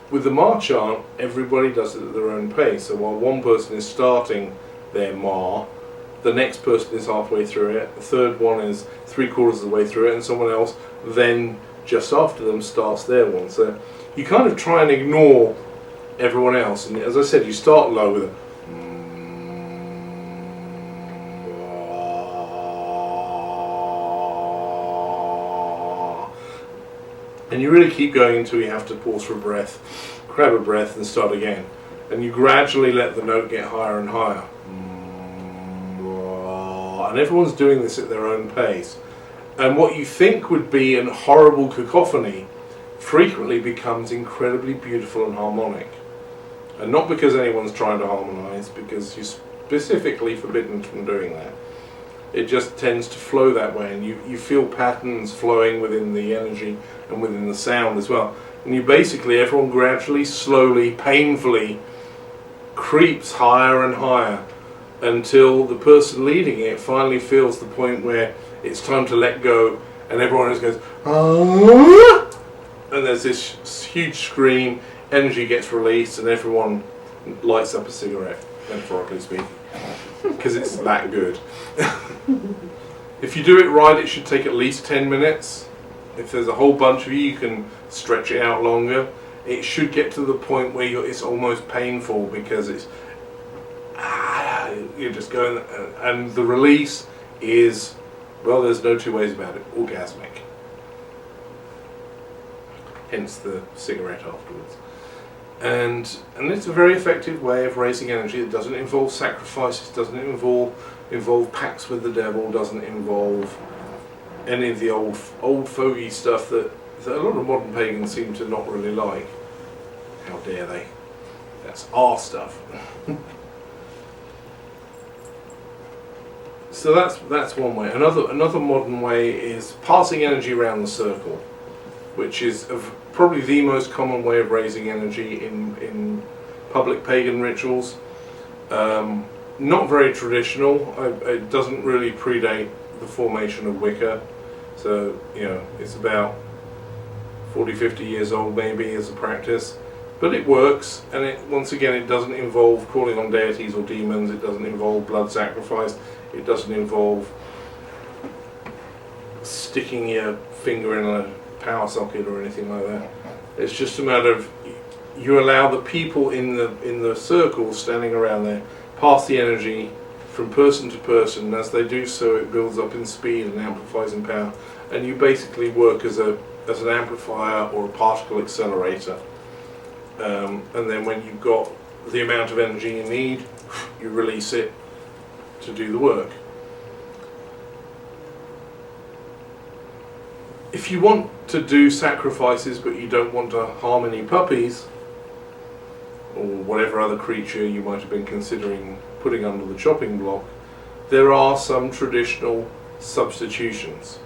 Speaker 2: With the Ma chant, everybody does it at their own pace. So while one person is starting their Ma, the next person is halfway through it, the third one is 3/4 of the way through it, and someone else then just after them starts their one. So you kind of try and ignore everyone else. And as I said, you start low with a and you really keep going until you have to pause for a breath, grab a breath and start again. And you gradually let the note get higher and higher. And everyone's doing this at their own pace. And what you think would be a horrible cacophony frequently becomes incredibly beautiful and harmonic. And not because anyone's trying to harmonize, because you're specifically forbidden from doing that. It just tends to flow that way, and you feel patterns flowing within the energy and within the sound as well. And everyone gradually, slowly, painfully creeps higher and higher until the person leading it finally feels the point where it's time to let go, and everyone just goes, ah! And there's this huge scream, energy gets released, and everyone lights up a cigarette, metaphorically speaking, because it's that good. If you do it right, it should take at least 10 minutes. If there's a whole bunch of you, you can stretch it out longer. It should get to the point where it's almost painful, because you're just going, and the release is, well, there's no two ways about it, orgasmic. Hence the cigarette afterwards. And it's a very effective way of raising energy. It doesn't involve sacrifices, doesn't involve pacts with the devil, doesn't involve any of the old fogey stuff that a lot of modern pagans seem to not really like. How dare they? That's our stuff. So that's one way. Another modern way is passing energy around the circle, which is probably the most common way of raising energy in public pagan rituals. Not very traditional. It doesn't really predate the formation of Wicca. So, it's about 40, 50 years old maybe as a practice. But it works, and once again, it doesn't involve calling on deities or demons, it doesn't involve blood sacrifice, it doesn't involve sticking your finger in a power socket or anything like that. It's just a matter of you allow the people in the circle standing around there pass the energy from person to person, and as they do so it builds up in speed and amplifies in power, and you basically work as an amplifier or a particle accelerator. And then when you've got the amount of energy you need, you release it to do the work. If you want to do sacrifices but you don't want to harm any puppies, or whatever other creature you might have been considering putting under the chopping block, there are some traditional substitutions.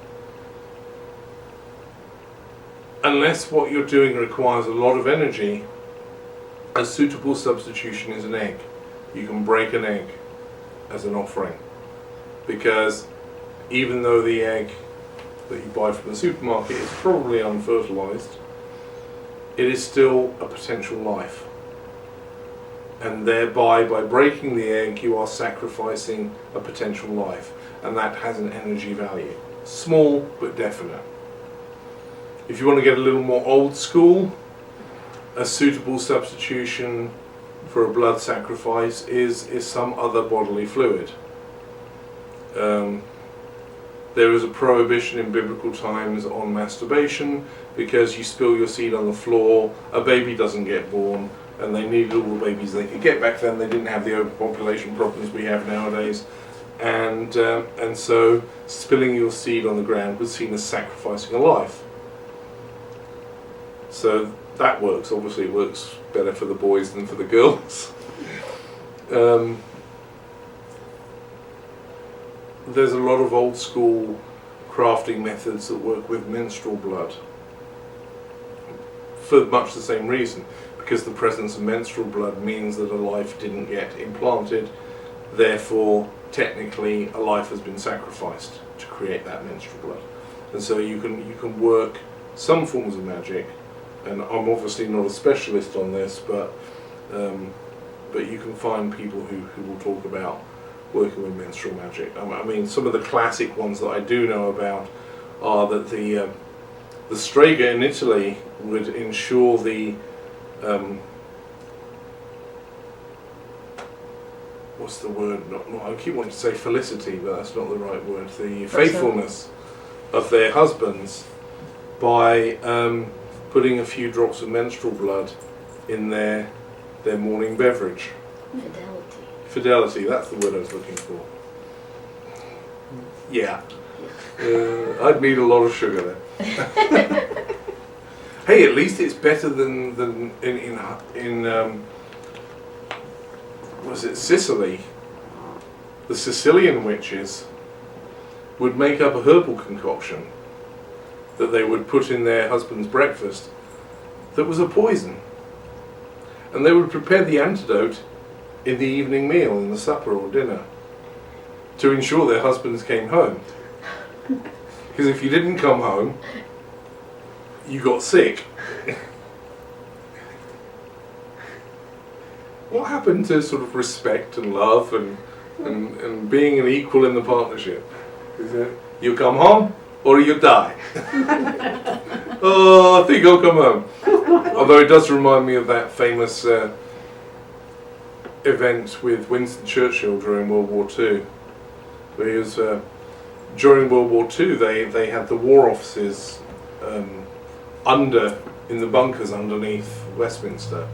Speaker 2: Unless what you're doing requires a lot of energy, a suitable substitution is an egg. You can break an egg as an offering, because even though the egg that you buy from the supermarket is probably unfertilized, it is still a potential life, and thereby by breaking the egg you are sacrificing a potential life, and that has an energy value, small but definite. If you want to get a little more old school, a suitable substitution for a blood sacrifice is some other bodily fluid. There is a prohibition in biblical times on masturbation, because you spill your seed on the floor, a baby doesn't get born, and they needed all the babies they could get. Back then they didn't have the overpopulation problems we have nowadays, and so spilling your seed on the ground was seen as sacrificing a life. So that works. Obviously it works better for the boys than for the girls. There's a lot of old school crafting methods that work with menstrual blood for much the same reason, because the presence of menstrual blood means that a life didn't get implanted, therefore technically a life has been sacrificed to create that menstrual blood. And so you can work some forms of magic, and I'm obviously not a specialist on this, but you can find people who will talk about working with menstrual magic. I mean, some of the classic ones that I do know about are that the strega in Italy would ensure the what's the word? Not I keep wanting to say felicity, but that's not the right word. The faithfulness of their husbands by putting a few drops of menstrual blood in their morning beverage. Fidelity, that's the word I was looking for. Yeah. I'd need a lot of sugar there. Hey, at least it's better than in was it Sicily? The Sicilian witches would make up a herbal concoction that they would put in their husband's breakfast that was a poison. And they would prepare the antidote in the evening meal, in the supper or dinner, to ensure their husbands came home. Because if you didn't come home, you got sick. What happened to sort of respect and love and being an equal in the partnership? Is it you come home or you die? Oh, I think I'll come home. Although it does remind me of that famous event with Winston Churchill during World War II, where he was, during World War II they had the war offices in the bunkers underneath Westminster,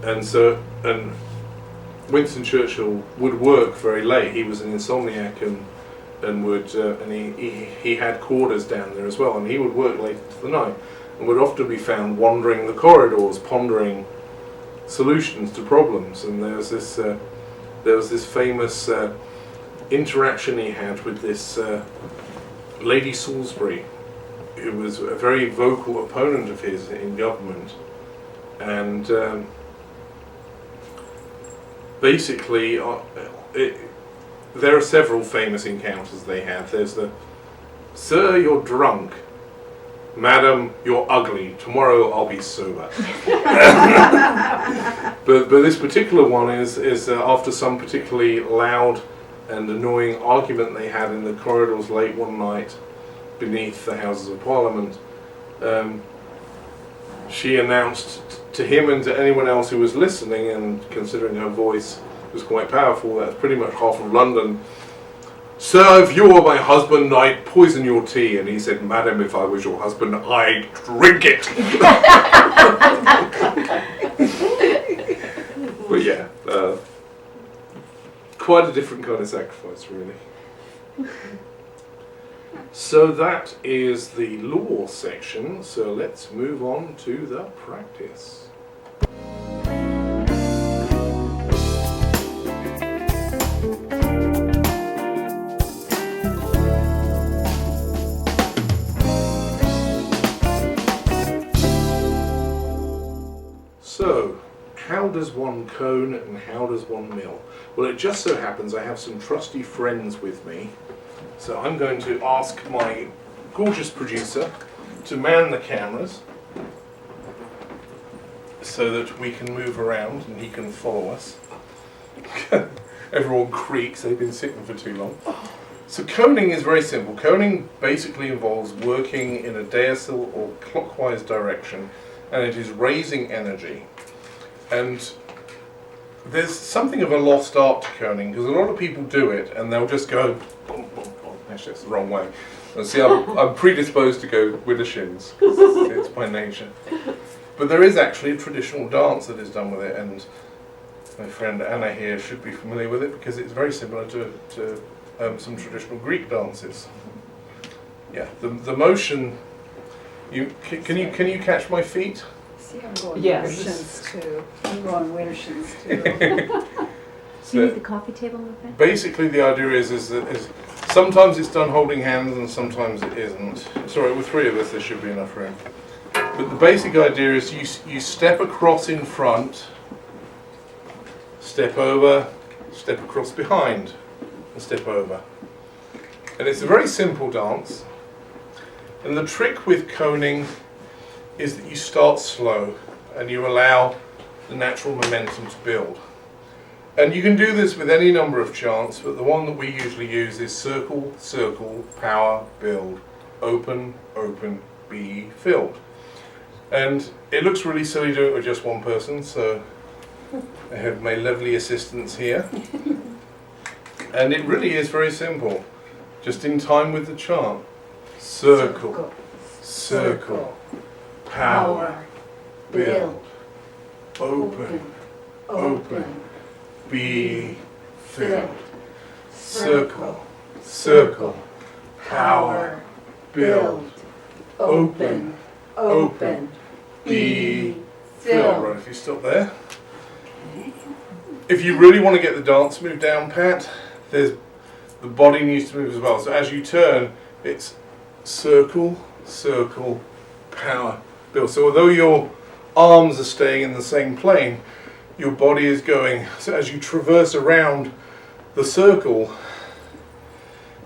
Speaker 2: and Winston Churchill would work very late. He was an insomniac and would he had quarters down there as well, and he would work late into the night and would often be found wandering the corridors pondering solutions to problems. And there was this famous interaction he had with this Lady Salisbury, who was a very vocal opponent of his in government, and basically, there are several famous encounters they have. There's the, "Sir, you're drunk. Madam, you're ugly. Tomorrow I'll be sober." but this particular one is after some particularly loud and annoying argument they had in the corridors late one night beneath the Houses of Parliament. She announced to him and to anyone else who was listening, and considering her voice was quite powerful, that's pretty much half of London, "Sir, if you were my husband, I'd poison your tea." And he said, "Madam, if I was your husband, I'd drink it." But yeah, quite a different kind of sacrifice, really. So that is the law section, so let's move on to the practice. So, how does one cone and how does one mill? Well, it just so happens I have some trusty friends with me, so I'm going to ask my gorgeous producer to man the cameras so that we can move around and he can follow us. Everyone creaks, they've been sitting for too long. So coning is very simple. Coning basically involves working in a deicel or clockwise direction, and it is raising energy. And there's something of a lost art to coning, because a lot of people do it and they'll just go, boom, boom, boom. Actually, it's the wrong way. And see, I'm predisposed to go with the shins. It's my nature. But there is actually a traditional dance that is done with it, and my friend Anna here should be familiar with it because it's very similar to some traditional Greek dances. Yeah, the motion. Can you catch my feet?
Speaker 3: See, I'm going
Speaker 4: Yes.
Speaker 3: Wintershins too. I'm going Wintershins too.
Speaker 4: Do you need the coffee table movement?
Speaker 2: Basically, the idea is sometimes it's done holding hands and sometimes it isn't. Sorry, with three of us there should be enough room. But the basic idea is you step across in front, step over, step across behind, and step over. And it's a very simple dance. And the trick with coning is that you start slow and you allow the natural momentum to build. And you can do this with any number of chants, but the one that we usually use is circle, circle, power, build, open, open, be filled. And it looks really silly doing it with just one person, so I have my lovely assistants here. And it really is very simple, just in time with the chant. Circle, circle, power, build, open, open, be filled. Circle, circle, power, build, open, open, be filled. Right, if you stop there. If you really want to get the dance move down pat, the body needs to move as well. So as you turn, it's circle, circle, power, build. So although your arms are staying in the same plane, your body is going. So as you traverse around the circle,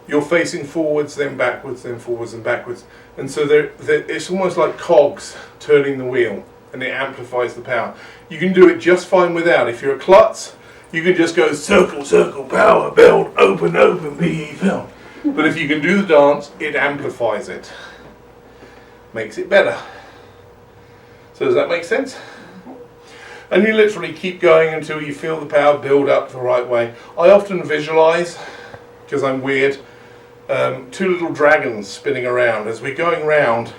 Speaker 2: you're facing forwards, then backwards, then forwards and backwards. And so it's almost like cogs turning the wheel, and it amplifies the power. You can do it just fine without. If you're a klutz, you can just go circle, circle, power, build, open, open, be filled. But if you can do the dance, it amplifies it. Makes it better. So does that make sense? And you literally keep going until you feel the power build up the right way. I often visualize, because I'm weird, two little dragons spinning around. As we're going round,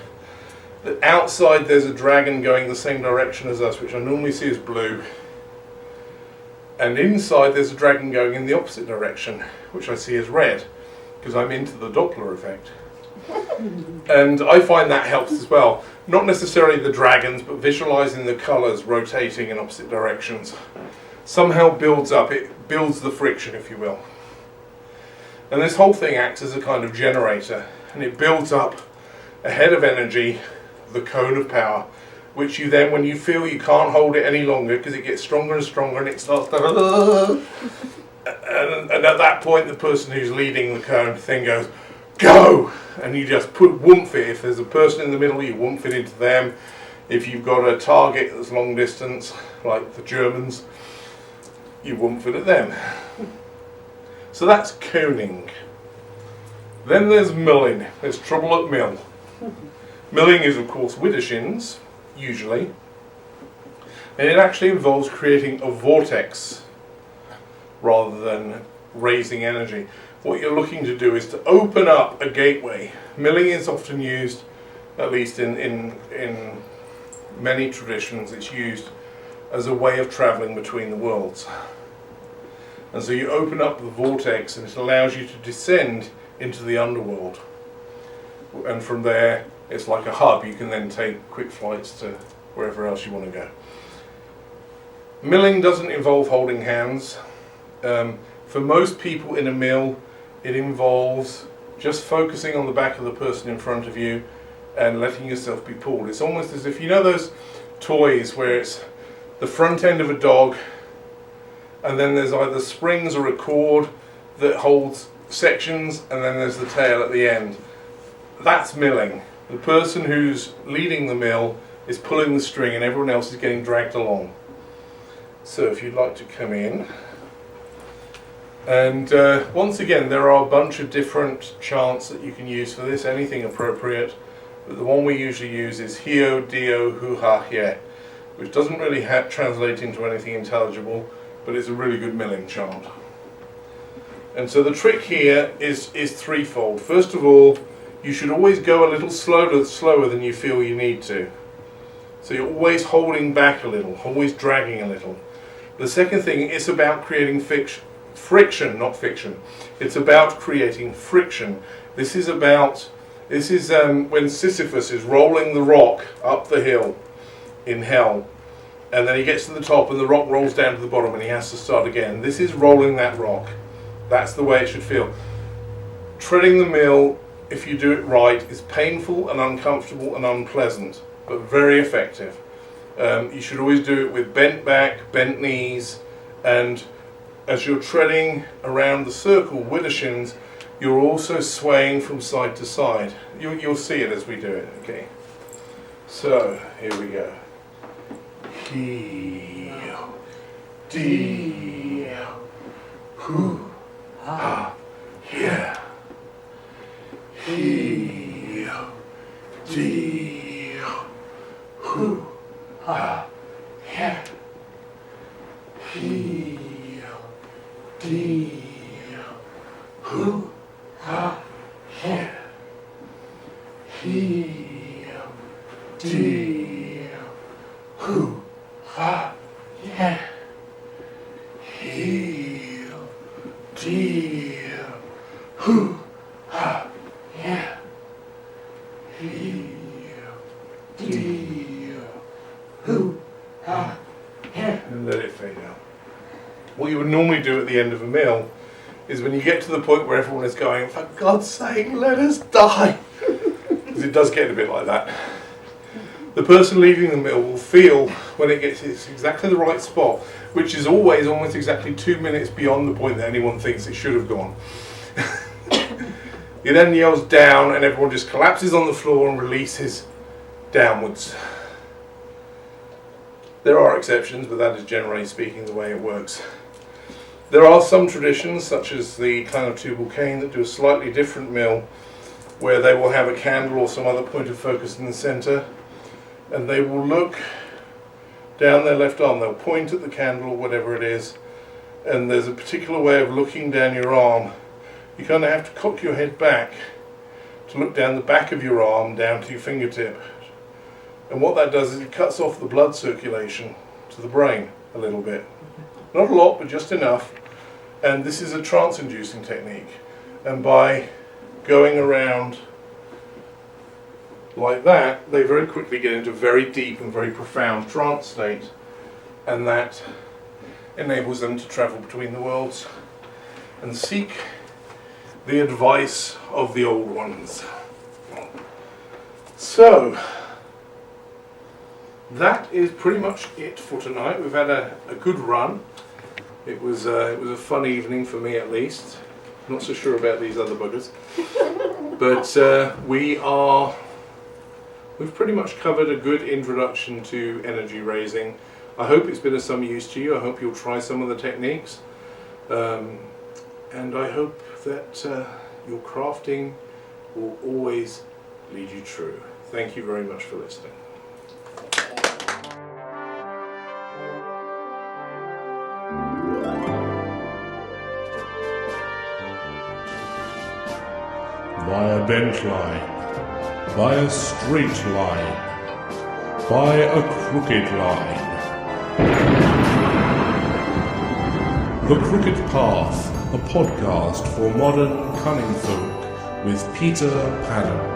Speaker 2: outside there's a dragon going the same direction as us, which I normally see as blue. And inside there's a dragon going in the opposite direction, which I see as red, because I'm into the Doppler effect. And I find that helps as well. Not necessarily the dragons, but visualizing the colours rotating in opposite directions somehow builds up, it builds the friction, if you will. And this whole thing acts as a kind of generator, and it builds up a head of energy, the cone of power, which you then, when you feel you can't hold it any longer because it gets stronger and stronger and it starts to... and at that point the person who's leading the cone thing goes, go! And you just woomph it. If there's a person in the middle, you woomph it into them. If you've got a target that's long distance, like the Germans, you woomph it at them. So that's coning. Then there's milling. There's trouble at mill. Milling is, of course, widdershins, usually. And it actually involves creating a vortex rather than raising energy. What you're looking to do is to open up a gateway. Milling is often used, at least in many traditions, it's used as a way of travelling between the worlds. And so you open up the vortex and it allows you to descend into the underworld. And from there, it's like a hub. You can then take quick flights to wherever else you want to go. Milling doesn't involve holding hands. For most people in a mill, it involves just focusing on the back of the person in front of you and letting yourself be pulled. It's almost as if, you know those toys where it's the front end of a dog and then there's either springs or a cord that holds sections and then there's the tail at the end. That's milling. The person who's leading the mill is pulling the string and everyone else is getting dragged along. So if you'd like to come in. And once again, there are a bunch of different chants that you can use for this, anything appropriate. But the one we usually use is Hio, Dio, Hu Ha Hye, which doesn't really translate into anything intelligible, but it's a really good milling chant. And so the trick here is threefold. First of all, you should always go a little slower than you feel you need to. So you're always holding back a little, always dragging a little. The second thing is about creating friction, not fiction. It's about creating friction. This is when Sisyphus is rolling the rock up the hill in hell, and then he gets to the top and the rock rolls down to the bottom and he has to start again. This is rolling that rock. That's the way it should feel. Treading the mill, if you do it right, is painful and uncomfortable and unpleasant, but very effective. You should always do it with bent back, bent knees, and as you're treading around the circle with the shins, you're also swaying from side to side. You'll see it as we do it, okay? So, here we go. Heel, deal, hoo, ha, yeah. Heel, deal, hoo, ha, yeah. Heel, deal, hoo, ha, yeah. Heel, deal, hoo, ha, yeah. Heel, deal, hoo, ha, yeah. Heel, deal, hoo, ha, yeah. And let it fade out. What you would normally do at the end of a meal is when you get to the point where everyone is going, for God's sake, let us die. Because it does get a bit like that. The person leading the meal will feel when it gets exactly the right spot, which is always almost exactly 2 minutes beyond the point that anyone thinks it should have gone. He then yells down and everyone just collapses on the floor and releases downwards. There are exceptions, but that is generally speaking the way it works. There are some traditions, such as the clan of Tubal Cain, that do a slightly different meal, where they will have a candle or some other point of focus in the centre, and they will look down their left arm. They'll point at the candle or whatever it is, and there's a particular way of looking down your arm. You kind of have to cock your head back to look down the back of your arm down to your fingertip. And what that does is it cuts off the blood circulation to the brain a little bit. Not a lot, but just enough. And this is a trance-inducing technique. And by going around like that, they very quickly get into a very deep and very profound trance state. And that enables them to travel between the worlds and seek the advice of the old ones. So, that is pretty much it for tonight. We've had a good run. It was a fun evening for me, at least. Not so sure about these other buggers, but we've pretty much covered a good introduction to energy raising. I hope it's been of some use to you. I hope you'll try some of the techniques, and I hope that your crafting will always lead you true. Thank you very much for listening.
Speaker 1: By a bent line, by a straight line, by a crooked line. The Crooked Path, a podcast for modern cunning folk with Peter Pagan.